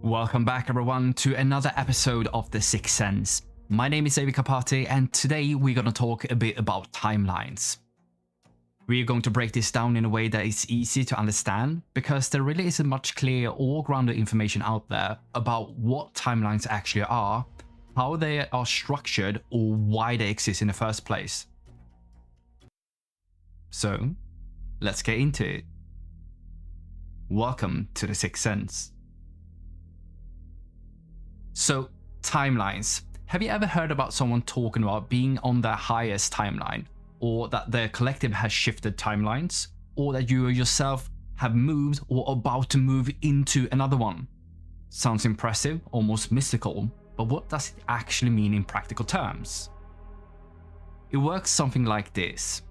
Welcome back everyone to another episode of The Sixth Sense. My name is David Kapati and today we're going to talk a bit about timelines. We are going to break this down in a way that is easy to understand because there really isn't much clear or grounded information out there about what timelines actually are, how they are structured, or why they exist in the first place. So, let's get into it. Welcome to The Sixth Sense. So, timelines. Have you ever heard about someone talking about being on their highest timeline, or that their collective has shifted timelines, or that you yourself have moved or are about to move into another one? Sounds impressive, almost mystical, but what does it actually mean in practical terms? It works something like this.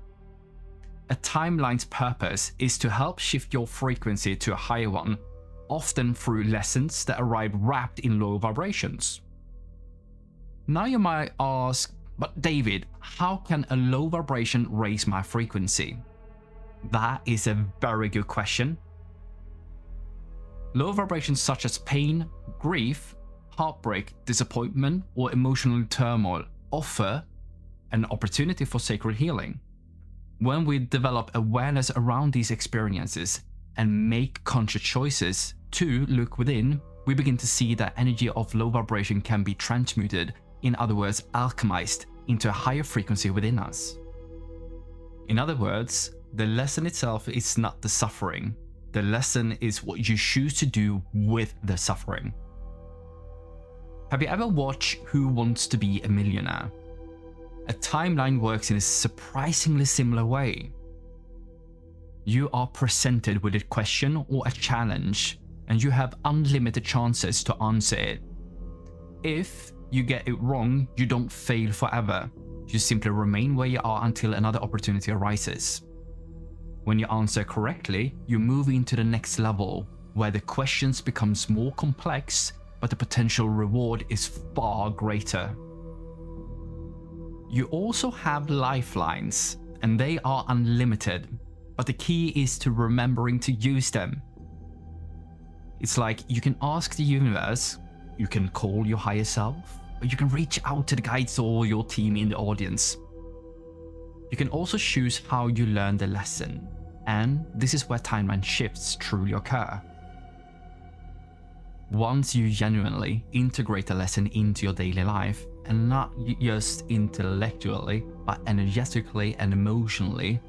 A timeline's purpose is to help shift your frequency to a higher one, often through lessons that arrive wrapped in low vibrations. Now you might ask, but David, how can a low vibration raise my frequency? That is a very good question. Low vibrations such as pain, grief, heartbreak, disappointment, or emotional turmoil offer an opportunity for sacred healing. When we develop awareness around these experiences and make conscious choices to look within, we begin to see that energy of low vibration can be transmuted, in other words, alchemized into a higher frequency within us. In other words, the lesson itself is not the suffering. The lesson is what you choose to do with the suffering. Have you ever watched Who Wants to Be a Millionaire? A timeline works in a surprisingly similar way. You are presented with a question or a challenge, and you have unlimited chances to answer it. If you get it wrong, you don't fail forever. You simply remain where you are until another opportunity arises. When you answer correctly, you move into the next level, where the questions becomes more complex, but the potential reward is far greater. You also have lifelines, and they are unlimited, but the key is to remembering to use them. It's like you can ask the universe, you can call your higher self, or you can reach out to the guides or your team in the audience. You can also choose how you learn the lesson, and this is where timeline shifts truly occur. Once you genuinely integrate the lesson into your daily life, and not just intellectually, but energetically and emotionally,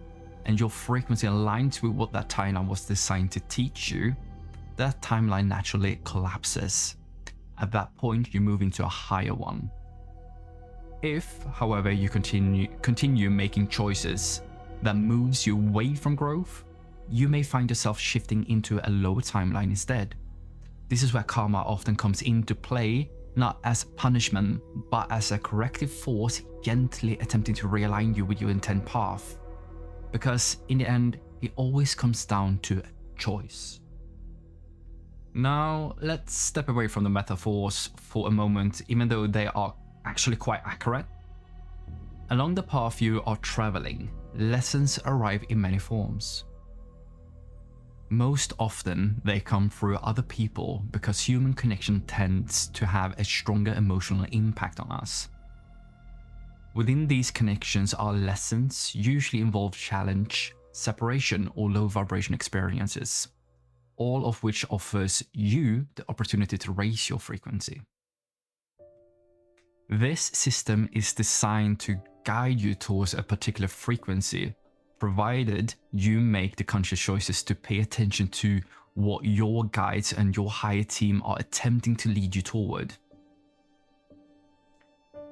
and your frequency aligns with what that timeline was designed to teach you, that timeline naturally collapses. At that point, you move into a higher one. If, however, you continue making choices that moves you away from growth, you may find yourself shifting into a lower timeline instead. This is where karma often comes into play, not as punishment, but as a corrective force gently attempting to realign you with your intent path. Because in the end, it always comes down to a choice. Now, let's step away from the metaphors for a moment, even though they are actually quite accurate. Along the path you are traveling, lessons arrive in many forms. Most often, they come through other people because human connection tends to have a stronger emotional impact on us. Within these connections, our lessons usually involve challenge, separation, or low vibration experiences, all of which offers you the opportunity to raise your frequency. This system is designed to guide you towards a particular frequency, provided you make the conscious choices to pay attention to what your guides and your higher team are attempting to lead you toward.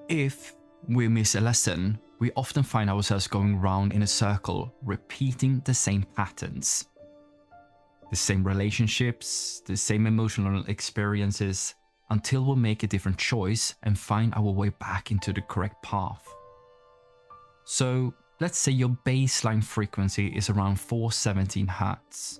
If we miss a lesson, we often find ourselves going round in a circle, repeating the same patterns. The same relationships, the same emotional experiences, until we make a different choice and find our way back into the correct path. So, let's say your baseline frequency is around 417 Hz.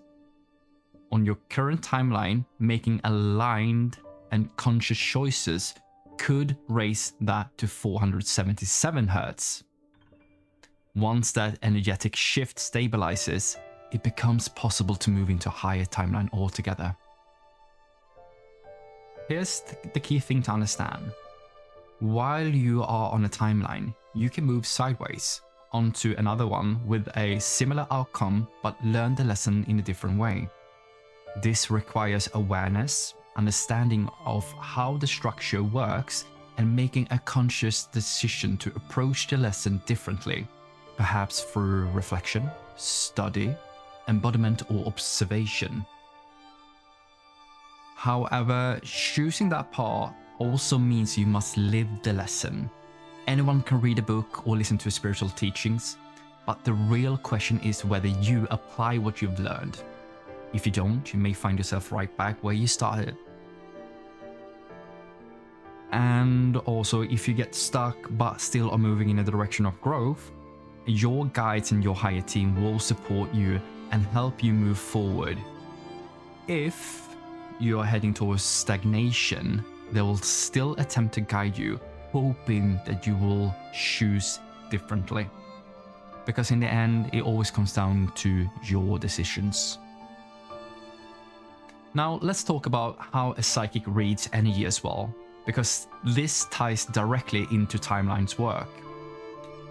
On your current timeline, making aligned and conscious choices could raise that to 477 Hz. Once that energetic shift stabilizes, it becomes possible to move into a higher timeline altogether. Here's the key thing to understand. While you are on a timeline, you can move sideways onto another one with a similar outcome but learn the lesson in a different way. This requires awareness, understanding of how the structure works, and making a conscious decision to approach the lesson differently, perhaps through reflection, study, embodiment, or observation. However, choosing that path also means you must live the lesson. Anyone can read a book or listen to spiritual teachings, but the real question is whether you apply what you've learned. If you don't, you may find yourself right back where you started. And also, if you get stuck but still are moving in a direction of growth, your guides and your higher team will support you and help you move forward. If you are heading towards stagnation, they will still attempt to guide you, hoping that you will choose differently. Because in the end, it always comes down to your decisions. Now, let's talk about how a psychic reads energy as well, because this ties directly into timelines work.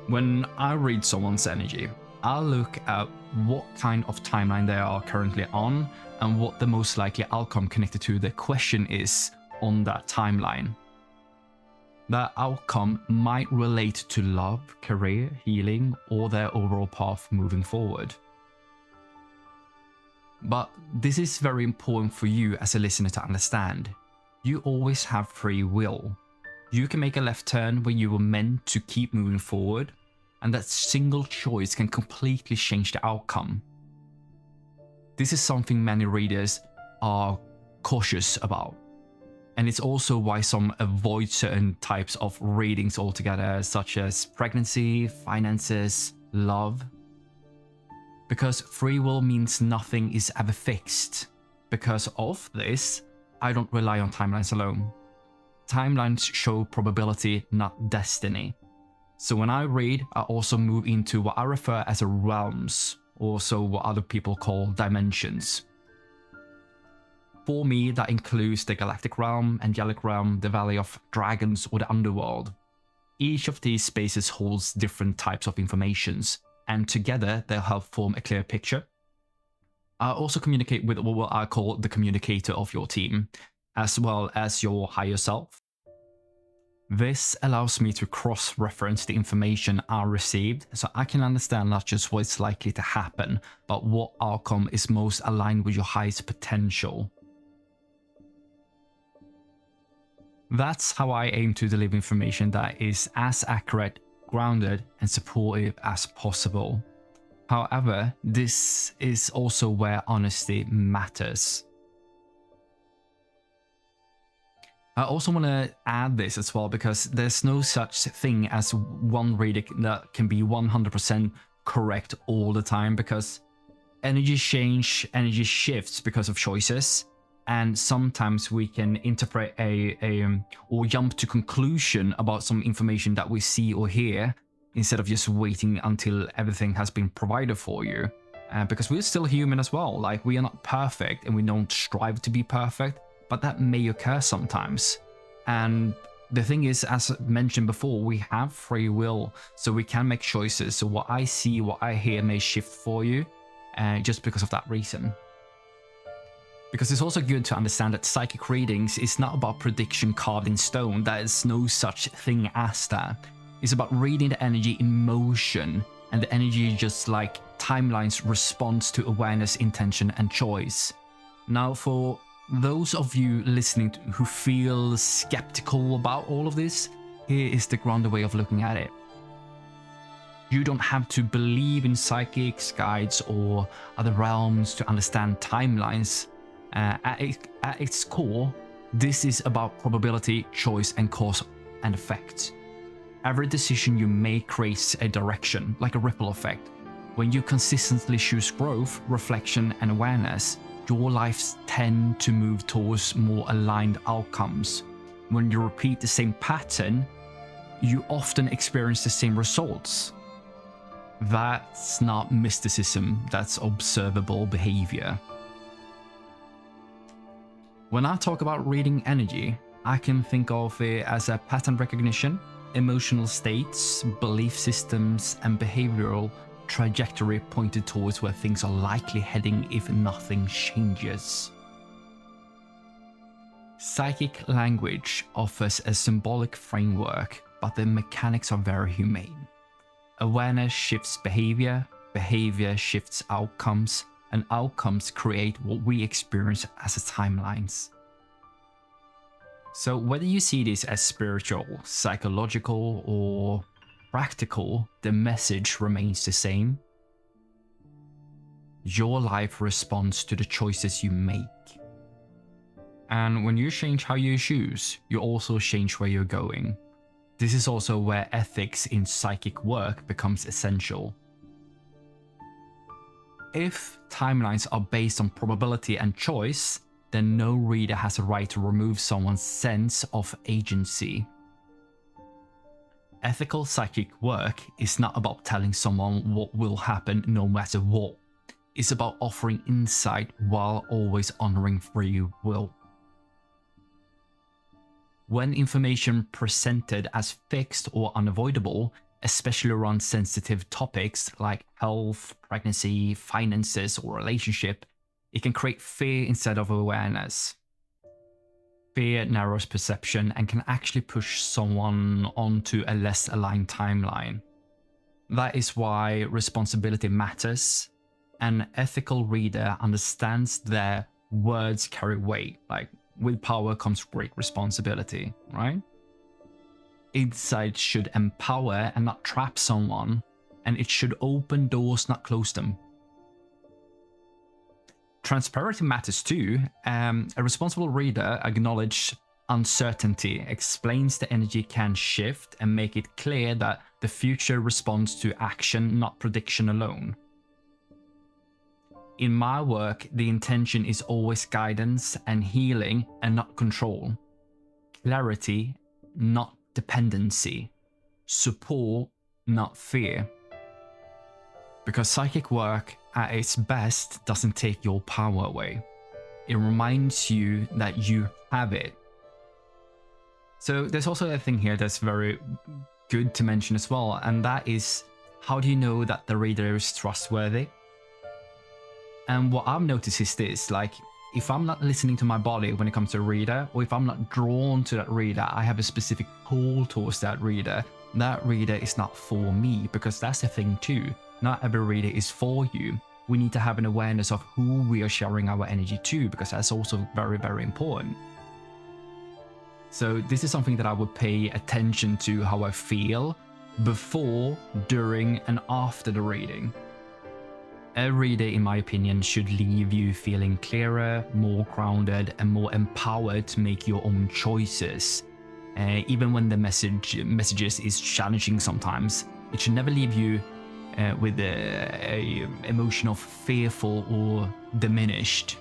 When I read someone's energy, I'll look at what kind of timeline they are currently on and what the most likely outcome connected to the question is on that timeline. That outcome might relate to love, career, healing, or their overall path moving forward. But this is very important for you as a listener to understand. You always have free will. You can make a left turn when you were meant to keep moving forward, and that single choice can completely change the outcome. This is something many readers are cautious about. And it's also why some avoid certain types of readings altogether, such as pregnancy, finances, love. Because free will means nothing is ever fixed. Because of this, I don't rely on timelines alone. Timelines show probability, not destiny. So when I read, I also move into what I refer as realms, also what other people call dimensions. For me, that includes the galactic realm, angelic realm, the valley of dragons, or the underworld. Each of these spaces holds different types of informations, and together they'll help form a clear picture. I also communicate with what I call the communicator of your team, as well as your higher self. This allows me to cross-reference the information I received, so I can understand not just what's likely to happen, but what outcome is most aligned with your highest potential. That's how I aim to deliver information that is as accurate, grounded, and supportive as possible. However, this is also where honesty matters. I also want to add this as well, because there's no such thing as one reading that can be 100% correct all the time, because energy change, energy shifts because of choices, and sometimes we can interpret or jump to conclusion about some information that we see or hear instead of just waiting until everything has been provided for you. Because we're still human as well. Like, we are not perfect and we don't strive to be perfect, but that may occur sometimes. And the thing is, as mentioned before, we have free will, so we can make choices. So what I see, what I hear may shift for you just because of that reason. Because it's also good to understand that psychic readings is not about prediction carved in stone. There is no such thing as that. It's about reading the energy in motion, and the energy just like timelines responds to awareness, intention, and choice. Now, for those of you listening who feel skeptical about all of this, here is the grounded way of looking at it. You don't have to believe in psychics, guides, or other realms to understand timelines. At its core, this is about probability, choice, and cause and effect. Every decision you make creates a direction, like a ripple effect. When you consistently choose growth, reflection, and awareness, your lives tend to move towards more aligned outcomes. When you repeat the same pattern, you often experience the same results. That's not mysticism, that's observable behavior. When I talk about reading energy, I can think of it as a pattern recognition, emotional states, belief systems, and behavioral trajectory pointed towards where things are likely heading if nothing changes. Psychic language offers a symbolic framework, but the mechanics are very humane. Awareness shifts behavior, behavior shifts outcomes, and outcomes create what we experience as timelines. So whether you see this as spiritual, psychological, or practical, the message remains the same. Your life responds to the choices you make. And when you change how you choose, you also change where you're going. This is also where ethics in psychic work becomes essential. If timelines are based on probability and choice, then no reader has a right to remove someone's sense of agency. Ethical psychic work is not about telling someone what will happen no matter what. It's about offering insight while always honoring free will. When information presented as fixed or unavoidable, especially around sensitive topics like health, pregnancy, finances, or relationship, it can create fear instead of awareness. Fear narrows perception and can actually push someone onto a less aligned timeline. That is why responsibility matters. An ethical reader understands their words carry weight. Like, with power comes great responsibility, right? Insight should empower and not trap someone, and it should open doors, not close them. Transparency matters too. A responsible reader acknowledges uncertainty, explains the energy can shift, and make it clear that the future responds to action, not prediction alone. In my work, the intention is always guidance and healing and not control. Clarity, not dependency. Support, not fear. Because psychic work at its best doesn't take your power away. It reminds you that you have it. So there's also a thing here that's very good to mention as well, and that is, how do you know that the reader is trustworthy? And what I've noticed is this, like, if I'm not listening to my body when it comes to a reader, or if I'm not drawn to that reader, I have a specific pull towards that reader is not for me, because that's the thing too. Not every reader is for you. We need to have an awareness of who we are sharing our energy to, because that's also very, very important. So this is something that I would pay attention to, how I feel before, during, and after the reading. A reader, in my opinion, should leave you feeling clearer, more grounded, and more empowered to make your own choices. Even when the messages is challenging sometimes, it should never leave you with a emotion of fearful or diminished.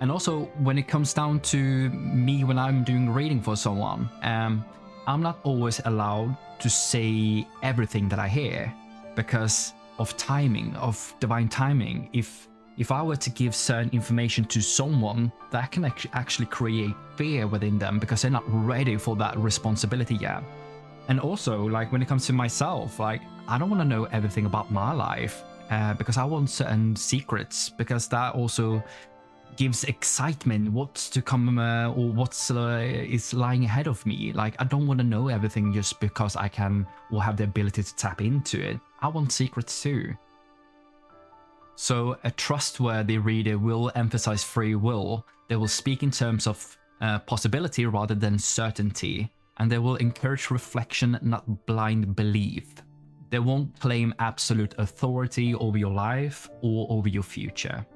And also, when it comes down to me when I'm doing reading for someone, I'm not always allowed to say everything that I hear because of timing, of divine timing. If I were to give certain information to someone, that can actually create fear within them because they're not ready for that responsibility yet. And also, like, when it comes to myself, like, I don't want to know everything about my life because I want certain secrets, because that also gives excitement, what's to come or what's is lying ahead of me. Like, I don't want to know everything just because I can or have the ability to tap into it. I want secrets too. So a trustworthy reader will emphasize free will. They will speak in terms of possibility rather than certainty, and they will encourage reflection, not blind belief. They won't claim absolute authority over your life or over your future.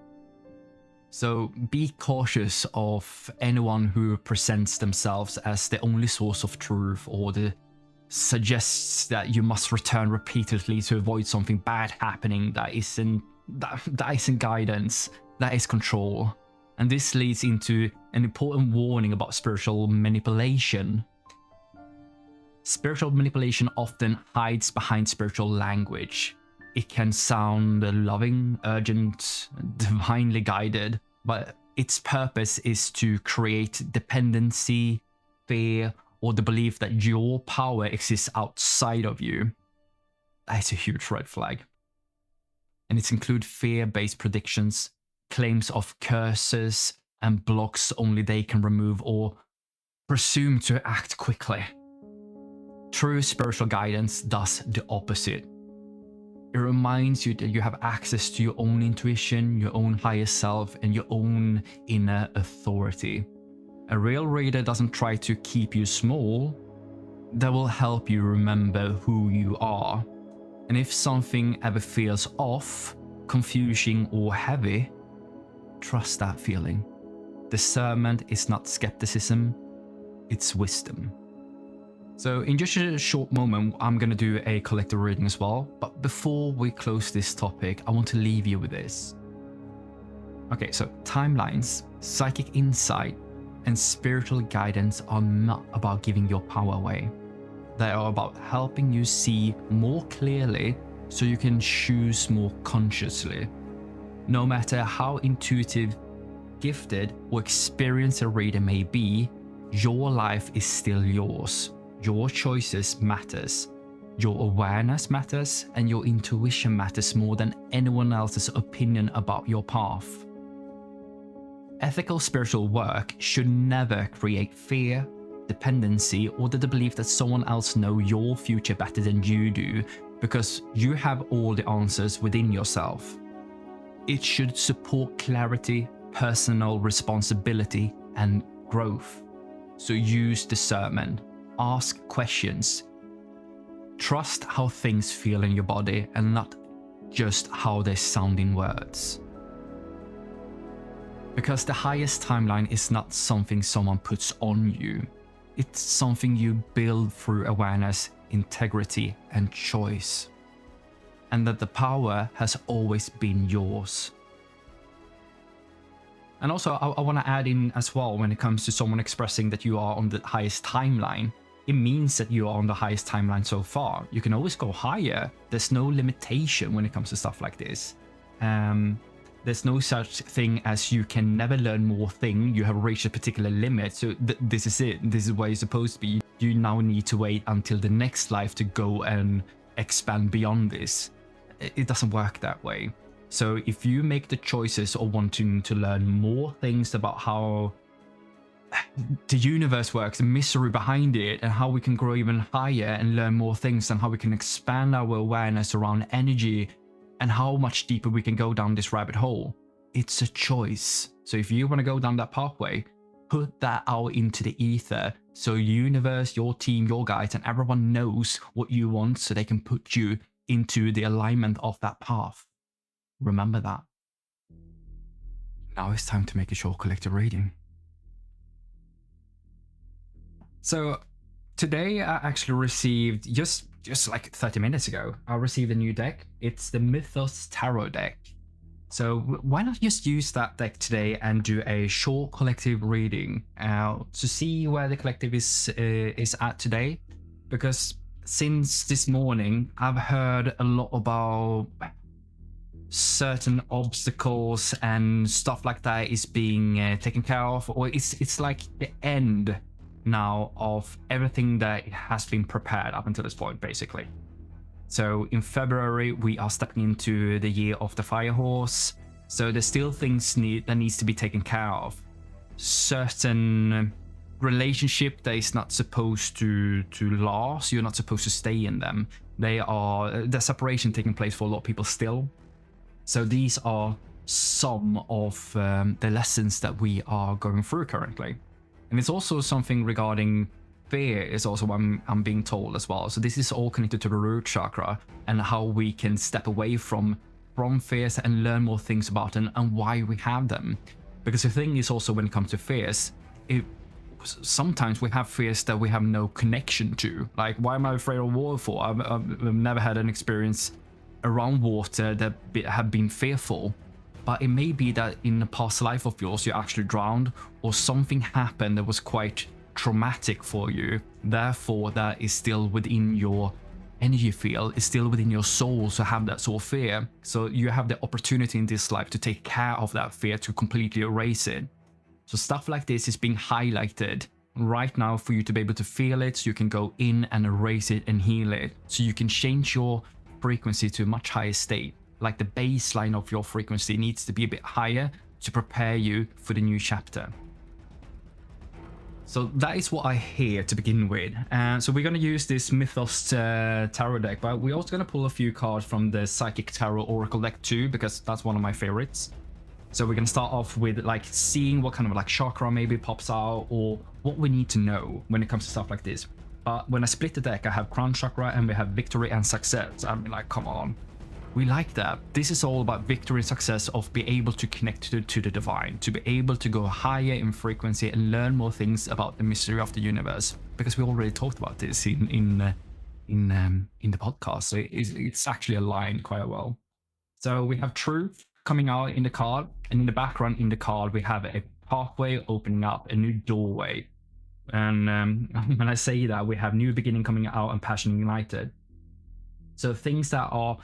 So be cautious of anyone who presents themselves as the only source of truth, or suggests that you must return repeatedly to avoid something bad happening. That isn't guidance, that is control. And this leads into an important warning about spiritual manipulation. Spiritual manipulation often hides behind spiritual language. It can sound loving, urgent, divinely guided, but its purpose is to create dependency, fear, or the belief that your power exists outside of you. That's a huge red flag. And it includes fear-based predictions, claims of curses, and blocks only they can remove or presume to act quickly. True spiritual guidance does the opposite. It reminds you that you have access to your own intuition, your own higher self, and your own inner authority. A real reader doesn't try to keep you small. They will help you remember who you are. And if something ever feels off, confusing, or heavy, trust that feeling. Discernment is not skepticism, it's wisdom. So in just a short moment, I'm going to do a collective reading as well. But before we close this topic, I want to leave you with this. Okay, so timelines, psychic insight, and spiritual guidance are not about giving your power away. They are about helping you see more clearly so you can choose more consciously. No matter how intuitive, gifted, or experienced a reader may be, your life is still yours. Your choices matters. Your awareness matters, and your intuition matters more than anyone else's opinion about your path. Ethical spiritual work should never create fear, dependency, or the belief that someone else knows your future better than you do, because you have all the answers within yourself. It should support clarity, personal responsibility, and growth. So use discernment. Ask questions. Trust how things feel in your body and not just how they sound in words. Because the highest timeline is not something someone puts on you. It's something you build through awareness, integrity, and choice. And that the power has always been yours. And also, I want to add in as well, when it comes to someone expressing that you are on the highest timeline, it means that you are on the highest timeline so far. You can always go higher. There's no limitation when it comes to stuff like this. There's no such thing as you can never learn more thing. You have reached a particular limit. So this is it. This is where you're supposed to be. You now need to wait until the next life to go and expand beyond this. It doesn't work that way. So if you make the choices of wanting to learn more things about how the universe works, the mystery behind it, and how we can grow even higher and learn more things, and how we can expand our awareness around energy and how much deeper we can go down this rabbit hole, it's a choice. So if you want to go down that pathway, put that out into the ether so universe, your team, your guides, and everyone knows what you want so they can put you into the alignment of that path. Remember that. Now it's time to make a short collective reading. So today I actually received, just like 30 minutes ago, I received a new deck. It's the Mythos Tarot deck. So why not just use that deck today and do a short collective reading to see where the collective is at today? Because since this morning, I've heard a lot about certain obstacles and stuff like that is being taken care of, or it's like the end now of everything that has been prepared up until this point, basically. So in February, we are stepping into the year of the Fire Horse. So there's still things that needs to be taken care of. Certain relationship that is not supposed to last, you're not supposed to stay in them. There's separation taking place for a lot of people still. So these are some of the lessons that we are going through currently. And it's also something regarding fear is also what I'm being told as well. So this is all connected to the root chakra and how we can step away from fears and learn more things about them and why we have them. Because the thing is also, when it comes to fears, sometimes we have fears that we have no connection to. Like, why am I afraid of water for? I've never had an experience around water that have been fearful. But it may be that in a past life of yours, you actually drowned, or something happened that was quite traumatic for you. Therefore, that is still within your energy field is still within your soul to have that sort of fear. So you have the opportunity in this life to take care of that fear, to completely erase it. So stuff like this is being highlighted right now for you to be able to feel it, so you can go in and erase it and heal it. So you can change your frequency to a much higher state. Like the baseline of your frequency needs to be a bit higher to prepare you for the new chapter. So that is what I hear to begin with. So we're going to use this Mythos tarot deck, but we're also going to pull a few cards from the Psychic Tarot Oracle deck too, because that's one of my favorites. So we're going to start off with like seeing what kind of like chakra maybe pops out, or what we need to know when it comes to stuff like this. But when I split the deck, I have Crown Chakra and we have Victory and Success. I'm like, come on. We like that. This is all about victory and success, of be able to connect to the divine, to be able to go higher in frequency and learn more things about the mystery of the universe. Because we already talked about this in the podcast, so it's actually aligned quite well. So we have Truth coming out in the card, and in the background in the card we have a pathway opening up, a new doorway. And when I say that, we have new beginning coming out and passion ignited. So things that are,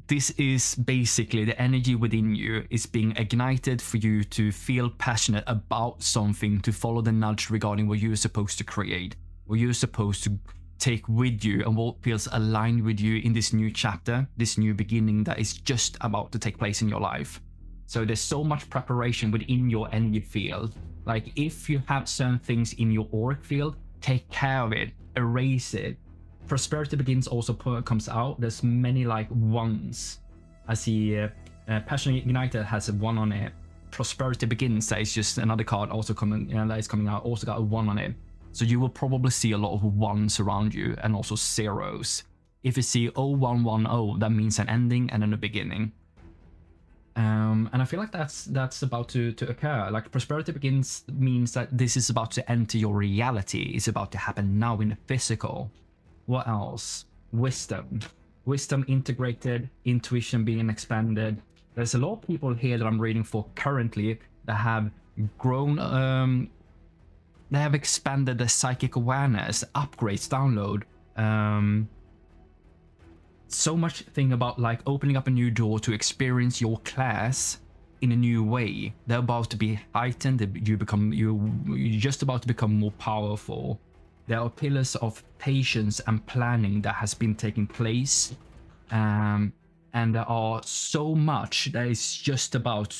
this is basically the energy within you is being ignited for you to feel passionate about something, to follow the nudge regarding what you're supposed to create, what you're supposed to take with you, and what feels aligned with you in this new chapter, this new beginning that is just about to take place in your life. So there's so much preparation within your energy field. Like if you have certain things in your auric field, take care of it, erase it. Prosperity Begins also comes out. There's many like ones. I see Passion Ignited has a 1 on it. Prosperity Begins, that is just another card also coming, that is coming out, also got a 1 on it. So you will probably see a lot of ones around you, and also zeros. If you see 0110, that means an ending and then a beginning. And I feel like that's about to occur. Like Prosperity Begins means that this is about to enter your reality. It's about to happen now in the physical. What else? Wisdom integrated, intuition being expanded. There's a lot of people here that I'm reading for currently that have grown, they have expanded their psychic awareness, upgrades, download. So much thing about like opening up a new door to experience your class in a new way. They're about to be heightened. You're just about to become more powerful. There are pillars of patience and planning that has been taking place, and there are so much that is just about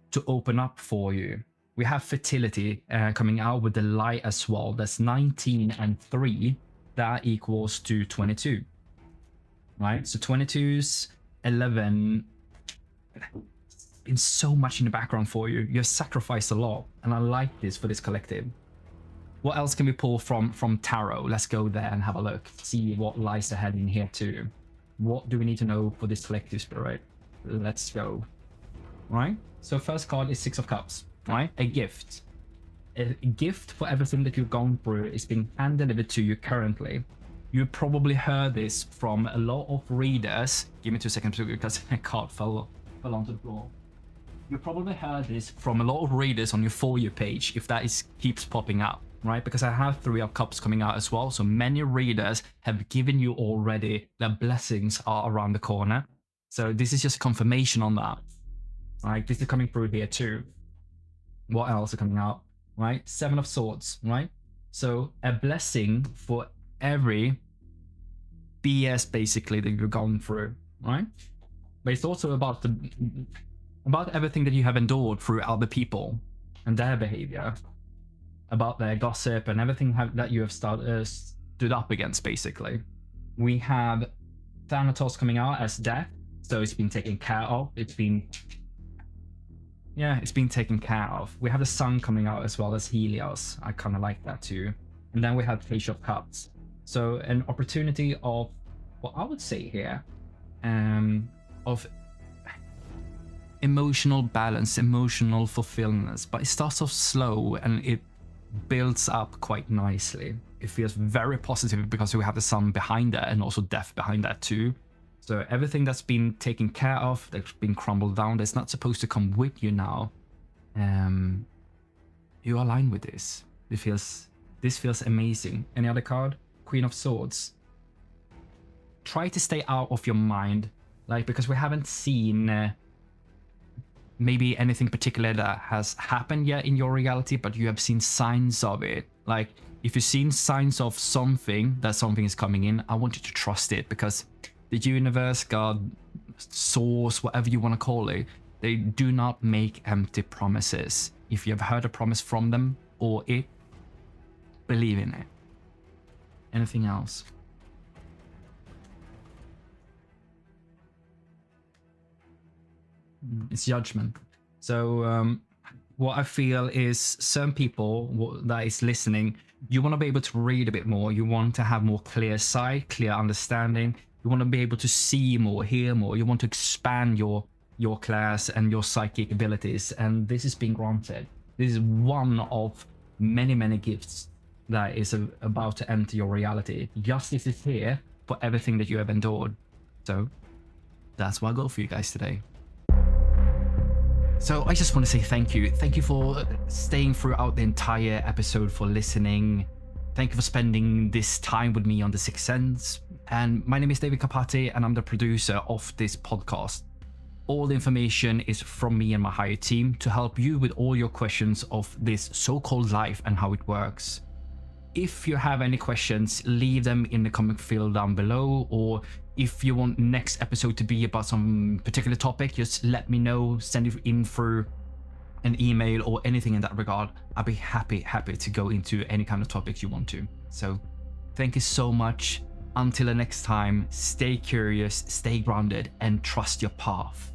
to open up for you. We have fertility coming out with the light as well. That's 19 and 3. That equals to 22. Right? So 22's 11. It's been so much in the background for you. You've sacrificed a lot. And I like this for this collective. What else can we pull from tarot? Let's go there and have a look. See what lies ahead in here too. What do we need to know for this collective spirit? Let's go. Right? So first card is 6 of Cups. Right? A gift. A gift for everything that you've gone through is being handed over to you currently. You probably heard this from a lot of readers. Give me 2 seconds because a card fell onto the floor. You probably heard this from a lot of readers on your For You page, if that keeps popping up, right? Because I have 3 of Cups coming out as well. So many readers have given you already that blessings are around the corner. So this is just confirmation on that. Right? This is coming through here too. What else are coming out? Right? 7 of Swords, right? So a blessing for every BS basically that you've gone through, right? But it's also about everything that you have endured through other people and their behavior, about their gossip and everything that you have stood up against basically. We have Thanatos coming out as death, so it's been taken care of. It's been taken care of. We have the Sun coming out as well as Helios. I kind of like that too. And then we have Page of Cups. So an opportunity of what I would say here, of emotional balance, emotional fulfillment, but it starts off slow and it builds up quite nicely. It feels very positive because we have the Sun behind that and also death behind that too. So everything that's been taken care of, that's been crumbled down, that's not supposed to come with you now. You align with this. This feels amazing. Any other card? Queen of Swords. try to stay out of your mind, like, because we haven't seen maybe anything particular that has happened yet in your reality, but you have seen signs of it. Like, if you've seen signs of something, that something is coming in, I want you to trust it, because the universe, God, source, whatever you want to call it, they do not make empty promises. If you have heard a promise from them or it, believe in it. Anything else? It's judgment. So what I feel is some people that is listening, you want to be able to read a bit more. You want to have more clear sight, clear understanding. You want to be able to see more, hear more. You want to expand your class and your psychic abilities. And this is being granted. This is one of many, many gifts that is about to enter your reality. Justice is here for everything that you have endured. So that's what I got for you guys today. So I just want to say thank you. Thank you for staying throughout the entire episode, for listening. Thank you for spending this time with me on The Sixth Sense. And my name is David Kapati, and I'm the producer of this podcast. All the information is from me and my higher team to help you with all your questions of this so-called life and how it works. If you have any questions, leave them in the comment field down below, or if you want next episode to be about some particular topic, just let me know, send it in through an email or anything in that regard. I'll be happy to go into any kind of topics you want to. So thank you so much. Until the next time, stay curious, stay grounded, and trust your path.